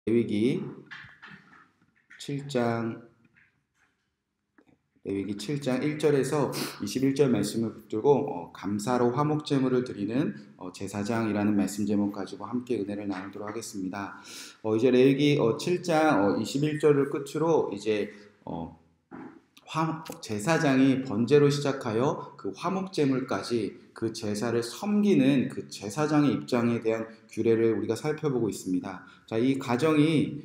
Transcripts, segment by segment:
레위기 7장 1절에서 21절 말씀을 붙들고 감사로 화목제물을 드리는 제사장이라는 말씀 제목 가지고 함께 은혜를 나누도록 하겠습니다. 이제 레위기 7장 21절을 끝으로 이제 제사장이 번제로 시작하여 그 화목제물까지 그 제사를 섬기는 그 제사장의 입장에 대한 규례를 우리가 살펴보고 있습니다. 자, 이 가정이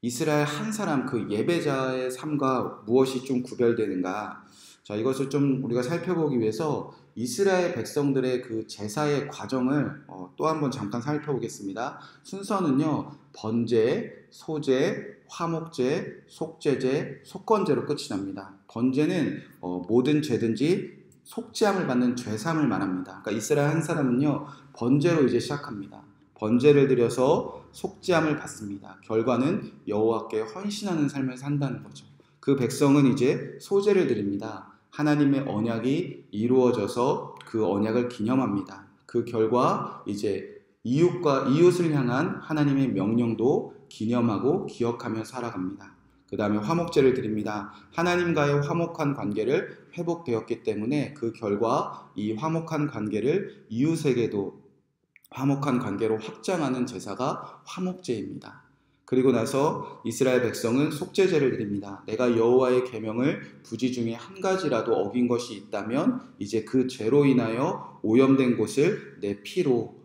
이스라엘 한 사람 그 예배자의 삶과 무엇이 좀 구별되는가? 자, 이것을 좀 우리가 살펴보기 위해서 이스라엘 백성들의 그 제사의 과정을 또 한번 잠깐 살펴보겠습니다. 순서는요, 번제, 소제, 화목제, 속죄제, 속건제로 끝이 납니다. 번제는 모든 죄든지 속죄함을 받는 죄삼을 말합니다. 그러니까 이스라엘 한 사람은요, 번제로 이제 시작합니다. 번제를 드려서 속죄함을 받습니다. 결과는 여호와께 헌신하는 삶을 산다는 거죠. 그 백성은 이제 소제를 드립니다. 하나님의 언약이 이루어져서 그 언약을 기념합니다. 그 결과 이제 이웃을 향한 하나님의 명령도 기념하고 기억하며 살아갑니다. 그 다음에 화목제를 드립니다. 하나님과의 화목한 관계를 회복되었기 때문에 그 결과 이 화목한 관계를 이웃에게도 화목한 관계로 확장하는 제사가 화목제입니다. 그리고 나서 이스라엘 백성은 속죄제를 드립니다. 내가 여호와의 계명을 부지 중에 한 가지라도 어긴 것이 있다면 이제 그 죄로 인하여 오염된 곳을 내 피로,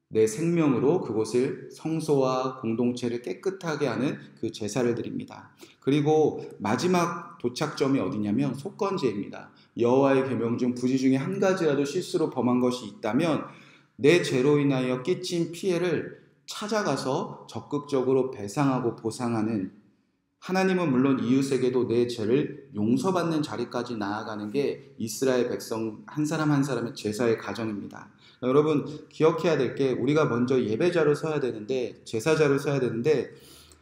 내 생명으로 그곳을 성소와 공동체를 깨끗하게 하는 그 제사를 드립니다. 그리고 마지막 도착점이 어디냐면 속건제입니다. 여호와의 계명 중 부지 중에 한 가지라도 실수로 범한 것이 있다면 내 죄로 인하여 끼친 피해를 찾아가서 적극적으로 배상하고 보상하는, 하나님은 물론 이웃에게도 내 죄를 용서받는 자리까지 나아가는 게 이스라엘 백성 한 사람 한 사람의 제사의 과정입니다. 여러분 기억해야 될 게, 우리가 먼저 예배자로 서야 되는데, 제사자로 서야 되는데,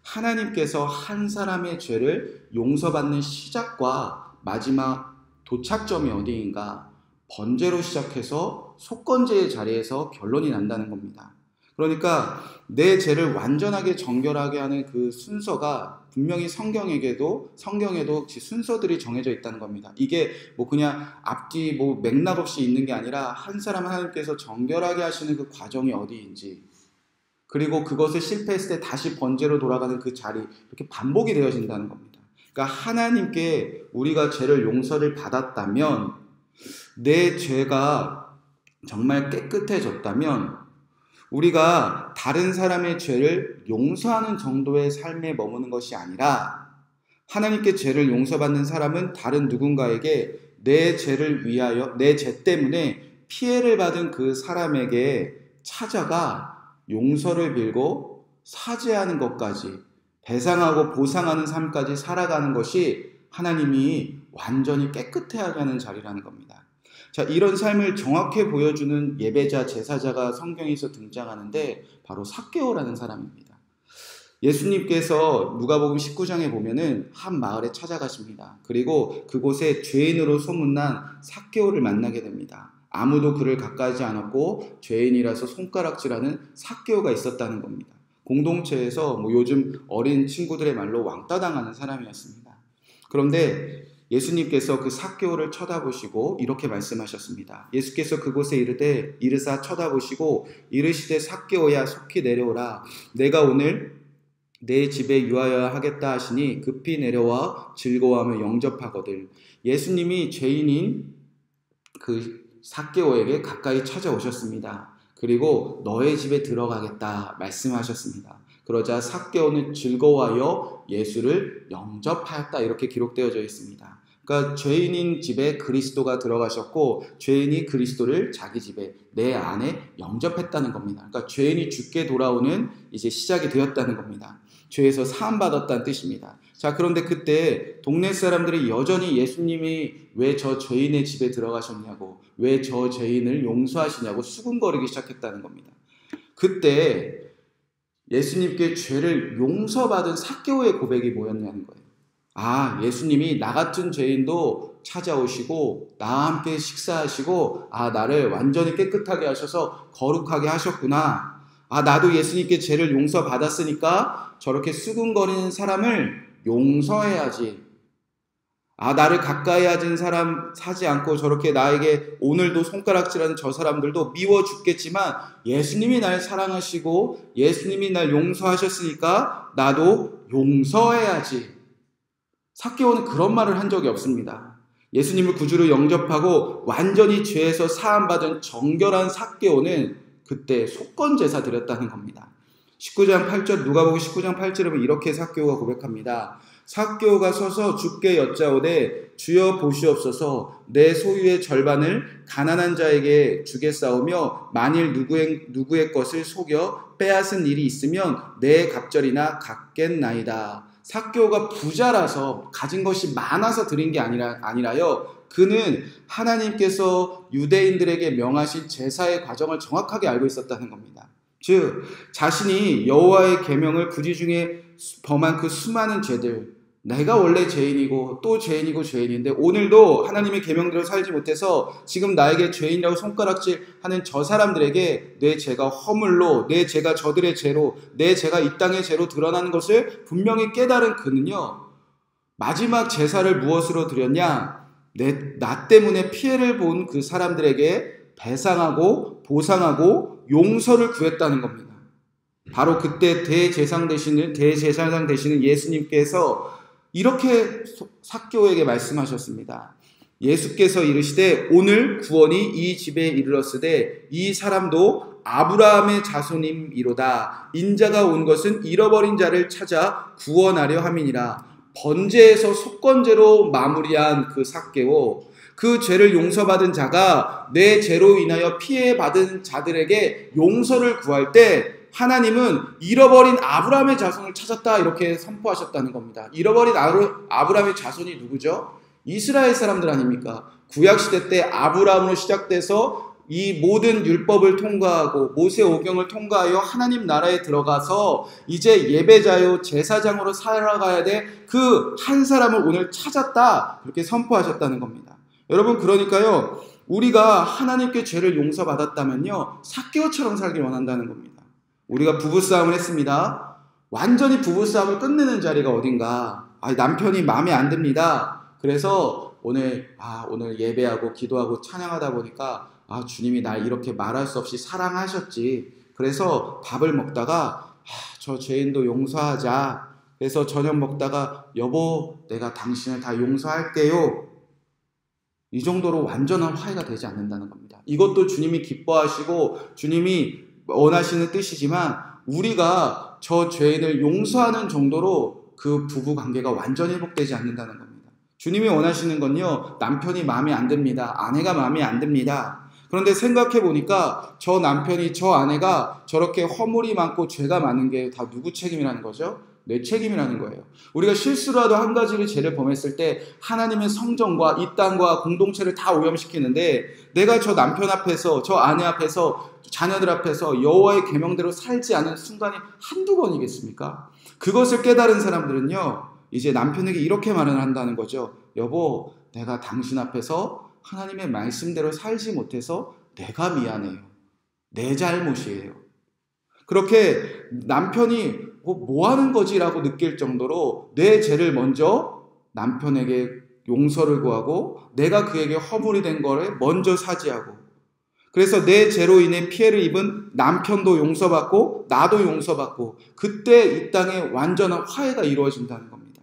하나님께서 한 사람의 죄를 용서받는 시작과 마지막 도착점이 어디인가? 번제로 시작해서 속건제의 자리에서 결론이 난다는 겁니다. 그러니까 내 죄를 완전하게 정결하게 하는 그 순서가 분명히 성경에도 순서들이 정해져 있다는 겁니다. 이게 뭐 그냥 앞뒤 맥락 없이 있는 게 아니라 한 사람 하나님께서 정결하게 하시는 그 과정이 어디인지, 그리고 그것을 실패했을 때 다시 번제로 돌아가는 그 자리, 이렇게 반복이 되어진다는 겁니다. 그러니까 하나님께 우리가 죄를 용서를 받았다면, 내 죄가 정말 깨끗해졌다면 우리가 다른 사람의 죄를 용서하는 정도의 삶에 머무는 것이 아니라, 하나님께 죄를 용서받는 사람은 다른 누군가에게 내 죄를 위하여, 내 죄 때문에 피해를 받은 그 사람에게 찾아가 용서를 빌고 사죄하는 것까지, 배상하고 보상하는 삶까지 살아가는 것이 하나님이 완전히 깨끗해야 하는 자리라는 겁니다. 자, 이런 삶을 정확히 보여주는 예배자, 제사자가 성경에서 등장하는데 바로 삭개오라는 사람입니다. 예수님께서 누가복음 19장에 보면은 한 마을에 찾아가십니다. 그리고 그곳에 죄인으로 소문난 삭개오를 만나게 됩니다. 아무도 그를 가까이하지 않았고 죄인이라서 손가락질하는 삭개오가 있었다는 겁니다. 공동체에서 요즘 어린 친구들의 말로 왕따 당하는 사람이었습니다. 그런데 예수님께서 그 삭개오를 쳐다보시고 이렇게 말씀하셨습니다. 예수께서 그곳에 이르사 쳐다보시고 이르시되 삭개오야 속히 내려오라. 내가 오늘 내 집에 유하여야 하겠다 하시니 급히 내려와 즐거워하며 영접하거늘. 예수님이 죄인인 그 삭개오에게 가까이 찾아오셨습니다. 그리고 너의 집에 들어가겠다 말씀하셨습니다. 그러자 삭개오는 즐거워하여 예수를 영접하였다, 이렇게 기록되어져 있습니다. 그러니까 죄인인 집에 그리스도가 들어가셨고 죄인이 그리스도를 자기 집에, 내 안에 영접했다는 겁니다. 그러니까 죄인이 죽게 돌아오는 이제 시작이 되었다는 겁니다. 죄에서 사함받았다는 뜻입니다. 자, 그런데 그때 동네 사람들이 여전히 예수님이 왜 저 죄인의 집에 들어가셨냐고, 왜 저 죄인을 용서하시냐고 수군거리기 시작했다는 겁니다. 그때 예수님께 죄를 용서받은 삭개오의 고백이 뭐였냐는 거예요. 아, 예수님이 나 같은 죄인도 찾아오시고 나와 함께 식사하시고 나를 완전히 깨끗하게 하셔서 거룩하게 하셨구나. 아, 나도 예수님께 죄를 용서받았으니까 저렇게 수군거리는 사람을 용서해야지. 아, 나를 가까이 하진 사람 사지 않고 저렇게 나에게 오늘도 손가락질하는 저 사람들도 미워 죽겠지만 예수님이 날 사랑하시고 예수님이 날 용서하셨으니까 나도 용서해야지. 삭개오는 그런 말을 한 적이 없습니다. 예수님을 구주로 영접하고 완전히 죄에서 사함받은 정결한 삭개오는 그때 속건제사 드렸다는 겁니다. 19장 8절, 누가복음 19장 8절에 보면 이렇게 삭개오가 고백합니다. 삭개오가 서서 주께 여짜오되 주여 보시옵소서, 내 소유의 절반을 가난한 자에게 주겠사오며 만일 누구의 것을 속여 빼앗은 일이 있으면 내 갑절이나 갚겠나이다. 삭개오가 부자라서 가진 것이 많아서 드린 게 아니라요. 그는 하나님께서 유대인들에게 명하신 제사의 과정을 정확하게 알고 있었다는 겁니다. 즉 자신이 여호와의 계명을 부지 중에 범한 그 수많은 죄들, 내가 원래 죄인이고 또 죄인인데 오늘도 하나님의 계명대로 살지 못해서 지금 나에게 죄인이라고 손가락질하는 저 사람들에게 내 죄가 허물로, 내 죄가 저들의 죄로, 내 죄가 이 땅의 죄로 드러나는 것을 분명히 깨달은 그는요, 마지막 제사를 무엇으로 드렸냐? 나 때문에 피해를 본 그 사람들에게 배상하고 보상하고 용서를 구했다는 겁니다. 바로 그때 대제사장 되시는 예수님께서 이렇게 삭개오에게 말씀하셨습니다. 예수께서 이르시되 오늘 구원이 이 집에 이르렀으되 이 사람도 아브라함의 자손임이로다. 인자가 온 것은 잃어버린 자를 찾아 구원하려 함이니라. 번제에서 속건제로 마무리한 그 삭개오, 그 죄를 용서받은 자가 내 죄로 인하여 피해받은 자들에게 용서를 구할 때 하나님은 잃어버린 아브라함의 자손을 찾았다 이렇게 선포하셨다는 겁니다. 잃어버린 아브라함의 자손이 누구죠? 이스라엘 사람들 아닙니까? 구약시대 때 아브라함으로 시작돼서 이 모든 율법을 통과하고 모세 오경을 통과하여 하나님 나라에 들어가서 이제 예배자요 제사장으로 살아가야 될 그 한 사람을 오늘 찾았다 그렇게 선포하셨다는 겁니다. 여러분, 그러니까요, 우리가 하나님께 죄를 용서받았다면요 삭개오처럼 살길 원한다는 겁니다. 우리가 부부싸움을 했습니다. 완전히 부부싸움을 끝내는 자리가 어딘가. 남편이 마음에 안 듭니다. 그래서 오늘 예배하고 기도하고 찬양하다 보니까 주님이 날 이렇게 말할 수 없이 사랑하셨지. 그래서 밥을 먹다가 저 죄인도 용서하자. 그래서 저녁 먹다가 여보, 내가 당신을 다 용서할게요. 이 정도로 완전한 화해가 되지 않는다는 겁니다. 이것도 주님이 기뻐하시고 주님이 원하시는 뜻이지만 우리가 저 죄인을 용서하는 정도로 그 부부 관계가 완전히 회복되지 않는다는 겁니다. 주님이 원하시는 건요, 남편이 마음에 안 듭니다. 아내가 마음에 안 듭니다. 그런데 생각해 보니까 저 남편이, 저 아내가 저렇게 허물이 많고 죄가 많은 게 다 누구 책임이라는 거죠? 내 책임이라는 거예요. 우리가 실수라도 한 가지를 죄를 범했을 때 하나님의 성정과 이 땅과 공동체를 다 오염시키는데 내가 저 남편 앞에서, 저 아내 앞에서, 자녀들 앞에서 여호와의 계명대로 살지 않은 순간이 한두 번이겠습니까? 그것을 깨달은 사람들은요, 이제 남편에게 이렇게 말을 한다는 거죠. 여보, 내가 당신 앞에서 하나님의 말씀대로 살지 못해서 내가 미안해요. 내 잘못이에요. 그렇게 남편이 뭐 하는 거지? 라고 느낄 정도로 내 죄를 먼저 남편에게 용서를 구하고 내가 그에게 허물이 된 거를 먼저 사죄하고, 그래서 내 죄로 인해 피해를 입은 남편도 용서받고 나도 용서받고 그때 이 땅에 완전한 화해가 이루어진다는 겁니다.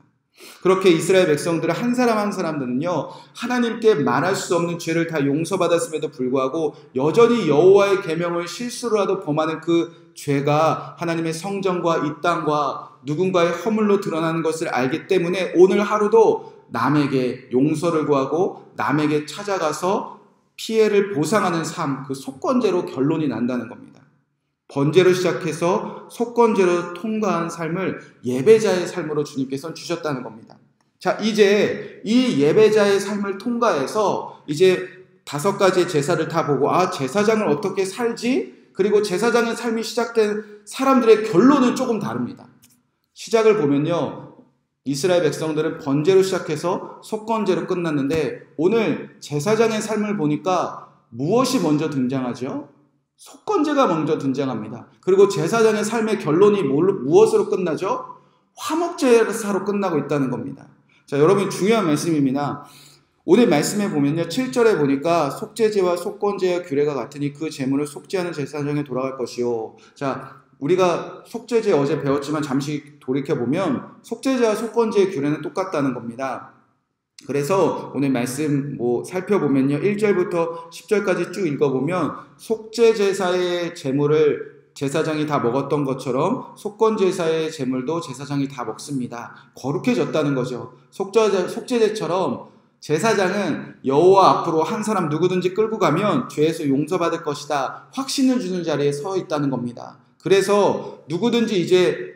그렇게 이스라엘 백성들은 한 사람 한 사람들은요, 하나님께 말할 수 없는 죄를 다 용서받았음에도 불구하고 여전히 여호와의 계명을 실수로라도 범하는 그 죄가 하나님의 성정과 이 땅과 누군가의 허물로 드러나는 것을 알기 때문에 오늘 하루도 남에게 용서를 구하고 남에게 찾아가서 피해를 보상하는 삶, 그 속건제로 결론이 난다는 겁니다. 번제로 시작해서 속건제로 통과한 삶을 예배자의 삶으로 주님께서는 주셨다는 겁니다. 자, 이제 이 예배자의 삶을 통과해서 이제 5가지의 제사를 다 보고 제사장을 어떻게 살지? 그리고 제사장의 삶이 시작된 사람들의 결론은 조금 다릅니다. 시작을 보면요, 이스라엘 백성들은 번제로 시작해서 속건제로 끝났는데 오늘 제사장의 삶을 보니까 무엇이 먼저 등장하죠? 속건제가 먼저 등장합니다. 그리고 제사장의 삶의 결론이 무엇으로 끝나죠? 화목제사로 끝나고 있다는 겁니다. 자, 여러분 중요한 말씀입니다. 오늘 말씀에 보면요, 7절에 보니까 속죄제와 속건제와 규례가 같으니 그 제물을 속죄하는 제사장에 돌아갈 것이요. 자, 우리가 속죄제 어제 배웠지만 잠시 돌이켜보면 속죄제와 속건제의 규례는 똑같다는 겁니다. 그래서 오늘 말씀 살펴보면요, 1절부터 10절까지 쭉 읽어보면 속죄제사의 제물을 제사장이 다 먹었던 것처럼 속건제사의 제물도 제사장이 다 먹습니다. 거룩해졌다는 거죠. 속죄제처럼 제사장은 여호와 앞으로 한 사람 누구든지 끌고 가면 죄에서 용서받을 것이다 확신을 주는 자리에 서 있다는 겁니다. 그래서 누구든지 이제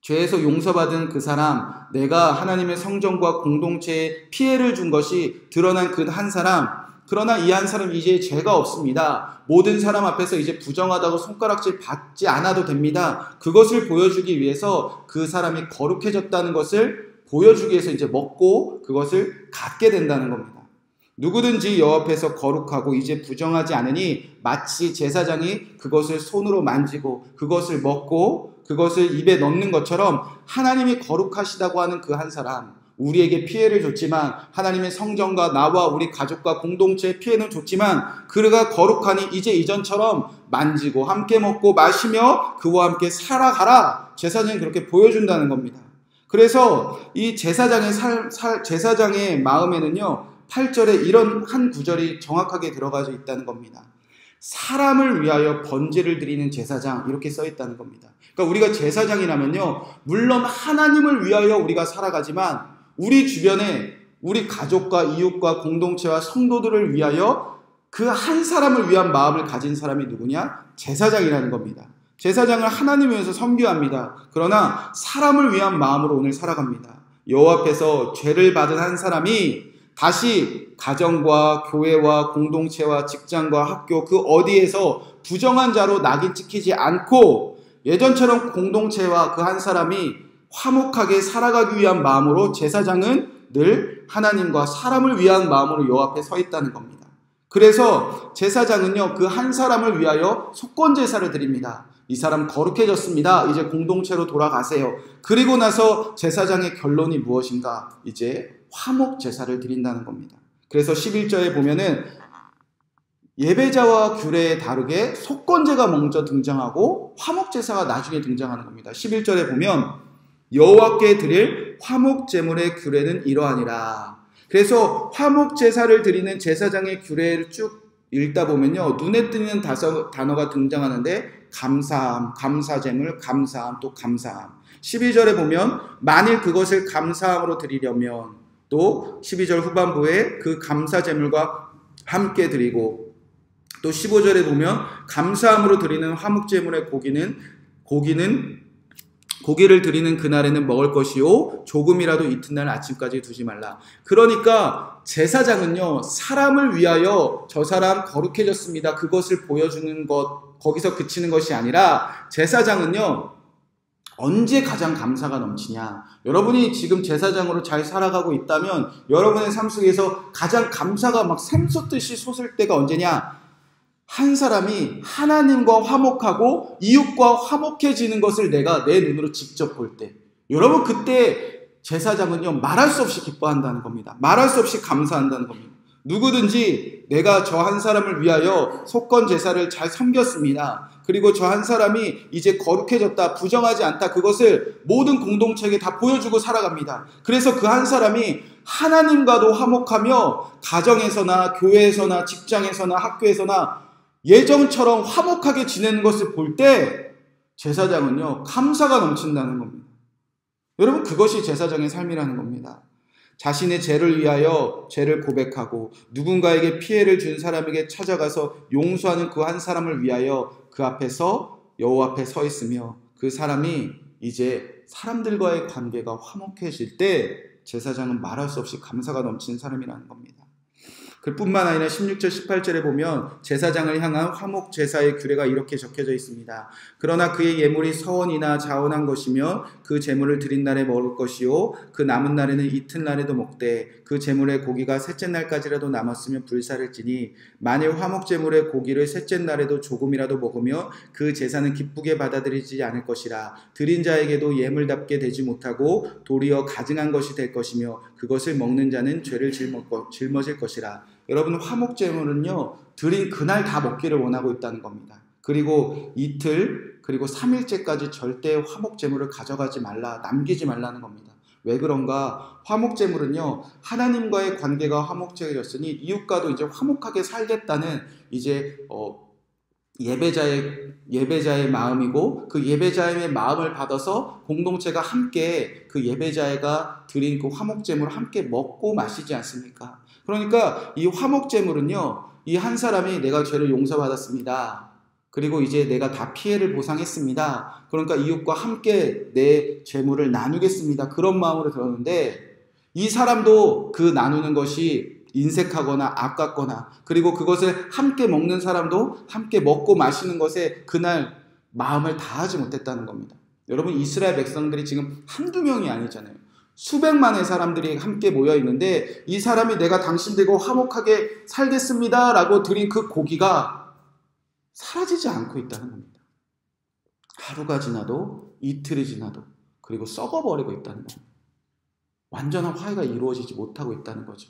죄에서 용서받은 그 사람, 내가 하나님의 성전과 공동체에 피해를 준 것이 드러난 그 한 사람, 그러나 이 한 사람 이제 죄가 없습니다. 모든 사람 앞에서 이제 부정하다고 손가락질 받지 않아도 됩니다. 그것을 보여주기 위해서 그 사람이 거룩해졌다는 것을 보여주기 위해서 이제 먹고 그것을 갖게 된다는 겁니다. 누구든지 여호와 앞에서 거룩하고 이제 부정하지 않으니 마치 제사장이 그것을 손으로 만지고 그것을 먹고 그것을 입에 넣는 것처럼 하나님이 거룩하시다고 하는 그 한 사람, 우리에게 피해를 줬지만 하나님의 성전과 나와 우리 가족과 공동체에 피해는 줬지만 그가 거룩하니 이제 이전처럼 만지고 함께 먹고 마시며 그와 함께 살아가라. 제사장이 그렇게 보여준다는 겁니다. 그래서 이 제사장의 마음에는요, 8절에 이런 한 구절이 정확하게 들어가져 있다는 겁니다. 사람을 위하여 번제를 드리는 제사장, 이렇게 써 있다는 겁니다. 그러니까 우리가 제사장이라면요, 물론 하나님을 위하여 우리가 살아가지만 우리 주변에 우리 가족과 이웃과 공동체와 성도들을 위하여 그 한 사람을 위한 마음을 가진 사람이 누구냐? 제사장이라는 겁니다. 제사장을 하나님을 위해서 섬겨야 합니다. 그러나 사람을 위한 마음으로 오늘 살아갑니다. 여호와 앞에서 죄를 받은 한 사람이 다시 가정과 교회와 공동체와 직장과 학교 그 어디에서 부정한 자로 낙인 찍히지 않고 예전처럼 공동체와 그 한 사람이 화목하게 살아가기 위한 마음으로 제사장은 늘 하나님과 사람을 위한 마음으로 여호와 앞에 서 있다는 겁니다. 그래서 제사장은요, 그 한 사람을 위하여 속건제사를 드립니다. 이 사람 거룩해졌습니다. 이제 공동체로 돌아가세요. 그리고 나서 제사장의 결론이 무엇인가? 이제 화목제사를 드린다는 겁니다. 그래서 11절에 보면은 예배자와 규례에 다르게 속건제가 먼저 등장하고 화목제사가 나중에 등장하는 겁니다. 11절에 보면 여호와께 드릴 화목제물의 규례는 이러하니라. 그래서 화목제사를 드리는 제사장의 규례를 쭉 읽다 보면요, 눈에 띄는 단어가 등장하는데 감사함, 감사제물, 감사함, 또 감사함. 12절에 보면 만일 그것을 감사함으로 드리려면 또 12절 후반부에 그 감사제물과 함께 드리고 또 15절에 보면 감사함으로 드리는 화목제물의 고기를 드리는 그날에는 먹을 것이요 조금이라도 이튿날 아침까지 두지 말라. 그러니까 제사장은요, 사람을 위하여 저 사람 거룩해졌습니다, 그것을 보여주는 것, 거기서 그치는 것이 아니라 제사장은요, 언제 가장 감사가 넘치냐? 여러분이 지금 제사장으로 잘 살아가고 있다면 여러분의 삶 속에서 가장 감사가 막 샘솟듯이 솟을 때가 언제냐? 한 사람이 하나님과 화목하고 이웃과 화목해지는 것을 내가 내 눈으로 직접 볼 때, 여러분 그때 제사장은요, 말할 수 없이 기뻐한다는 겁니다. 말할 수 없이 감사한다는 겁니다. 누구든지 내가 저 한 사람을 위하여 속건 제사를 잘 섬겼습니다. 그리고 저 한 사람이 이제 거룩해졌다, 부정하지 않다, 그것을 모든 공동체에게 다 보여주고 살아갑니다. 그래서 그 한 사람이 하나님과도 화목하며 가정에서나 교회에서나 직장에서나 학교에서나 예정처럼 화목하게 지내는 것을 볼 때 제사장은요, 감사가 넘친다는 겁니다. 여러분, 그것이 제사장의 삶이라는 겁니다. 자신의 죄를 위하여 죄를 고백하고 누군가에게 피해를 준 사람에게 찾아가서 용서하는 그 한 사람을 위하여 그 앞에서 여호와 앞에 서 있으며 그 사람이 이제 사람들과의 관계가 화목해질 때 제사장은 말할 수 없이 감사가 넘치는 사람이라는 겁니다. 그뿐만 아니라 16절 18절에 보면 제사장을 향한 화목 제사의 규례가 이렇게 적혀져 있습니다. 그러나 그의 예물이 서원이나 자원한 것이며 그 제물을 드린 날에 먹을 것이요 그 남은 날에는 이튿날에도 먹되 그 제물의 고기가 셋째 날까지라도 남았으면 불사를지니 만일 화목 제물의 고기를 셋째 날에도 조금이라도 먹으며 그 제사는 기쁘게 받아들이지 않을 것이라. 드린 자에게도 예물답게 되지 못하고 도리어 가증한 것이 될 것이며 그것을 먹는 자는 죄를 짊어질 것이라. 여러분, 화목 제물은요 드린 그날 다 먹기를 원하고 있다는 겁니다. 그리고 이틀 그리고 3일째까지 절대 화목 제물을 가져가지 말라, 남기지 말라는 겁니다. 왜 그런가? 화목 제물은요 하나님과의 관계가 화목제였으니 이웃과도 이제 화목하게 살겠다는 이제 예배자의 마음이고, 그 예배자의 마음을 받아서 공동체가 함께 그 예배자가 드린 그 화목제물을 함께 먹고 마시지 않습니까? 그러니까 이 화목제물은요 이 한 사람이 내가 죄를 용서받았습니다, 그리고 이제 내가 다 피해를 보상했습니다, 그러니까 이웃과 함께 내 재물을 나누겠습니다, 그런 마음으로 들었는데, 이 사람도 그 나누는 것이 인색하거나 아깝거나, 그리고 그것을 함께 먹는 사람도 함께 먹고 마시는 것에 그날 마음을 다하지 못했다는 겁니다. 여러분, 이스라엘 백성들이 지금 한두 명이 아니잖아요. 수백만의 사람들이 함께 모여 있는데 이 사람이 내가 당신들과 화목하게 살겠습니다 라고 드린 그 고기가 사라지지 않고 있다는 겁니다. 하루가 지나도 이틀이 지나도 그리고 썩어버리고 있다는 겁니다. 완전한 화해가 이루어지지 못하고 있다는 거죠.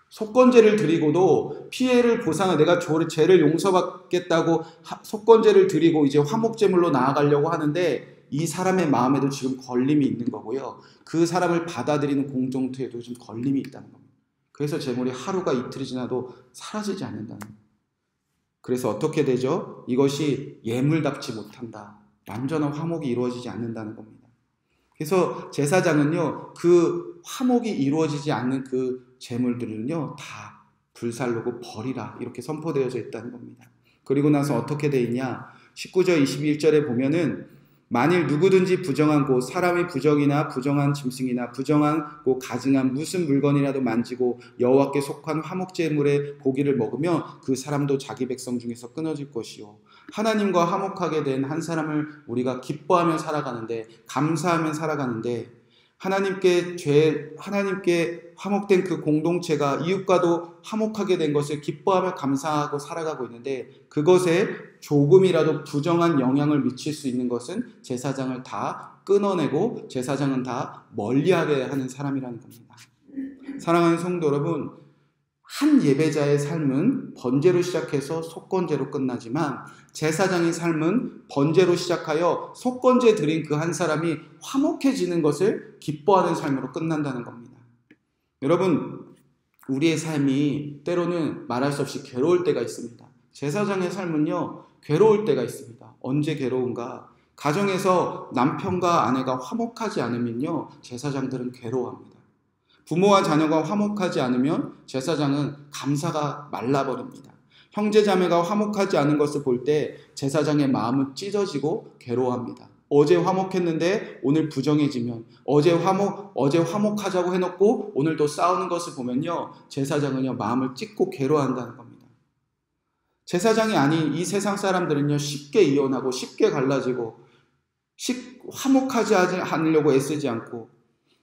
속건제를 드리고도 피해를 보상을, 내가 죄를 용서받겠다고 속건제를 드리고 이제 화목제물로 나아가려고 하는데 이 사람의 마음에도 지금 걸림이 있는 거고요. 그 사람을 받아들이는 공동체에도 지금 걸림이 있다는 겁니다. 그래서 제물이 하루가 이틀이 지나도 사라지지 않는다는 겁니다. 그래서 어떻게 되죠? 이것이 예물답지 못한다. 완전한 화목이 이루어지지 않는다는 겁니다. 그래서 제사장은요, 그 화목이 이루어지지 않는 그 제물들은요, 다 불살르고 버리라, 이렇게 선포되어져 있다는 겁니다. 그리고 나서 어떻게 돼 있냐? 19절 21절에 보면은 만일 누구든지 부정한 곳, 사람이 부정이나 부정한 짐승이나 부정한 곳 가증한 무슨 물건이라도 만지고 여호와께 속한 화목제물의 고기를 먹으면 그 사람도 자기 백성 중에서 끊어질 것이요. 하나님과 화목하게 된 한 사람을 우리가 기뻐하며 살아가는데, 감사하며 살아가는데, 하나님께 화목된 그 공동체가 이웃과도 화목하게 된 것을 기뻐하며 감사하고 살아가고 있는데, 그것에 조금이라도 부정한 영향을 미칠 수 있는 것은 제사장을 다 끊어내고 제사장은 다 멀리하게 하는 사람이라는 겁니다. 사랑하는 성도 여러분, 한 예배자의 삶은 번제로 시작해서 속건제로 끝나지만 제사장의 삶은 번제로 시작하여 속건제 드린 그 한 사람이 화목해지는 것을 기뻐하는 삶으로 끝난다는 겁니다. 여러분, 우리의 삶이 때로는 말할 수 없이 괴로울 때가 있습니다. 제사장의 삶은요, 괴로울 때가 있습니다. 언제 괴로운가? 가정에서 남편과 아내가 화목하지 않으면요, 제사장들은 괴로워합니다. 부모와 자녀가 화목하지 않으면 제사장은 감사가 말라버립니다. 형제자매가 화목하지 않은 것을 볼 때 제사장의 마음은 찢어지고 괴로워합니다. 어제 화목했는데 오늘 부정해지면, 어제 화목하자고 해놓고 오늘 또 싸우는 것을 보면요, 제사장은요 마음을 찢고 괴로워한다는 겁니다. 제사장이 아닌 이 세상 사람들은요 쉽게 이혼하고 쉽게 갈라지고 화목하지 않으려고 애쓰지 않고,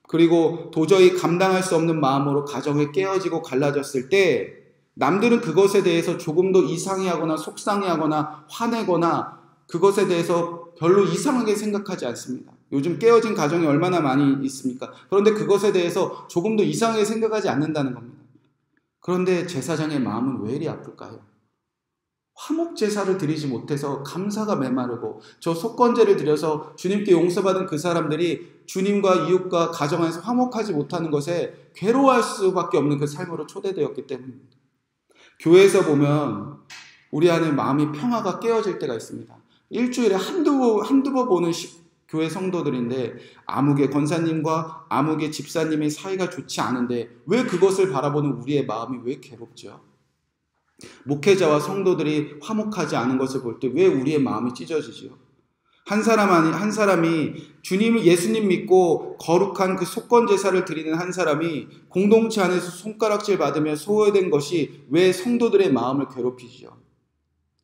그리고 도저히 감당할 수 없는 마음으로 가정이 깨어지고 갈라졌을 때 남들은 그것에 대해서 조금도 이상해하거나 속상해하거나 화내거나 그것에 대해서 별로 이상하게 생각하지 않습니다. 요즘 깨어진 가정이 얼마나 많이 있습니까? 그런데 그것에 대해서 조금도 이상하게 생각하지 않는다는 겁니다. 그런데 제사장의 마음은 왜 이리 아플까요? 화목 제사를 드리지 못해서 감사가 메마르고, 저 속건제를 드려서 주님께 용서받은 그 사람들이 주님과 이웃과 가정 안에서 화목하지 못하는 것에 괴로워할 수밖에 없는 그 삶으로 초대되었기 때문입니다. 교회에서 보면 우리 안에 마음이 평화가 깨어질 때가 있습니다. 일주일에 한두 번 보는 교회 성도들인데 아무개 권사님과 아무개 집사님의 사이가 좋지 않은데 왜 그것을 바라보는 우리의 마음이 왜 괴롭죠? 목회자와 성도들이 화목하지 않은 것을 볼 때 왜 우리의 마음이 찢어지지요? 한 사람이 주님을 예수님 믿고 거룩한 그 속건 제사를 드리는 한 사람이 공동체 안에서 손가락질 받으며 소외된 것이 왜 성도들의 마음을 괴롭히죠?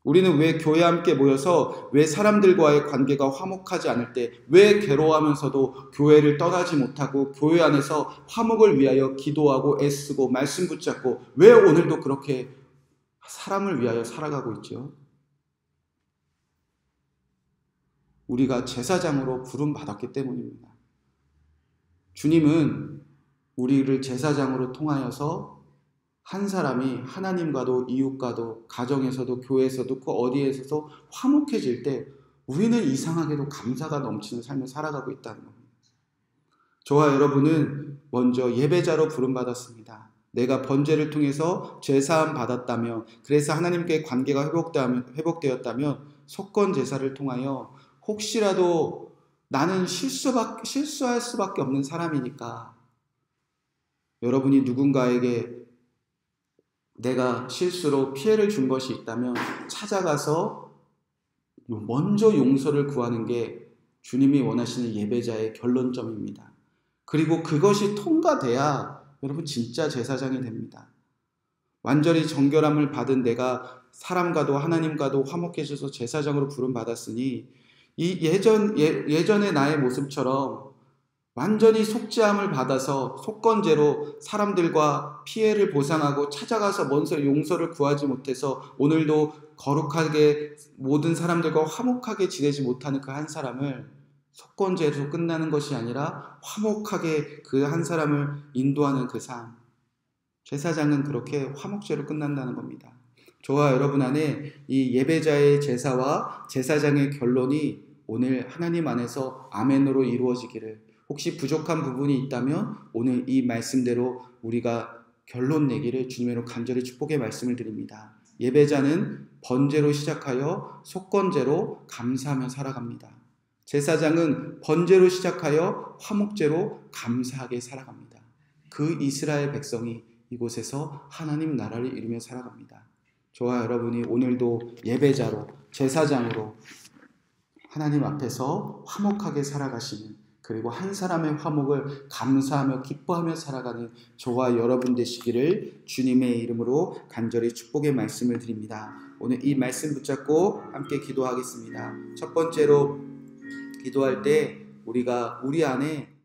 우리는 왜 교회 함께 모여서 왜 사람들과의 관계가 화목하지 않을 때 왜 괴로워하면서도 교회를 떠나지 못하고 교회 안에서 화목을 위하여 기도하고 애쓰고 말씀 붙잡고 왜 오늘도 그렇게 사람을 위하여 살아가고 있죠? 우리가 제사장으로 부름받았기 때문입니다. 주님은 우리를 제사장으로 통하여서 한 사람이 하나님과도 이웃과도 가정에서도 교회에서도 그 어디에서도 화목해질 때 우리는 이상하게도 감사가 넘치는 삶을 살아가고 있다는 겁니다. 저와 여러분은 먼저 예배자로 부름받았습니다. 내가 번제를 통해서 죄사함 받았다면, 그래서 하나님께 관계가 회복되었다면 속건 제사를 통하여 혹시라도 나는 실수할 수밖에 없는 사람이니까 여러분이 누군가에게 내가 실수로 피해를 준 것이 있다면 찾아가서 먼저 용서를 구하는 게 주님이 원하시는 예배자의 결론점입니다. 그리고 그것이 통과돼야 여러분 진짜 제사장이 됩니다. 완전히 정결함을 받은 내가 사람과도 하나님과도 화목해져서 제사장으로 부름받았으니 이 예전의 나의 모습처럼 완전히 속죄함을 받아서 속건제로 사람들과 피해를 보상하고 찾아가서 먼저 용서를 구하지 못해서 오늘도 거룩하게 모든 사람들과 화목하게 지내지 못하는 그 한 사람을 속건제로 끝나는 것이 아니라 화목하게 그 한 사람을 인도하는 그 삶. 제사장은 그렇게 화목제로 끝난다는 겁니다. 저와 여러분 안에 이 예배자의 제사와 제사장의 결론이 오늘 하나님 안에서 아멘으로 이루어지기를, 혹시 부족한 부분이 있다면 오늘 이 말씀대로 우리가 결론 내기를 주님으로 간절히 축복의 말씀을 드립니다. 예배자는 번제로 시작하여 속건제로 감사하며 살아갑니다. 제사장은 번제로 시작하여 화목제로 감사하게 살아갑니다. 그 이스라엘 백성이 이곳에서 하나님 나라를 이루며 살아갑니다. 저와 여러분이 오늘도 예배자로 제사장으로 하나님 앞에서 화목하게 살아가시는, 그리고 한 사람의 화목을 감사하며 기뻐하며 살아가는 저와 여러분 되시기를 주님의 이름으로 간절히 축복의 말씀을 드립니다. 오늘 이 말씀 붙잡고 함께 기도하겠습니다. 첫 번째로 기도할 때 우리가 우리 안에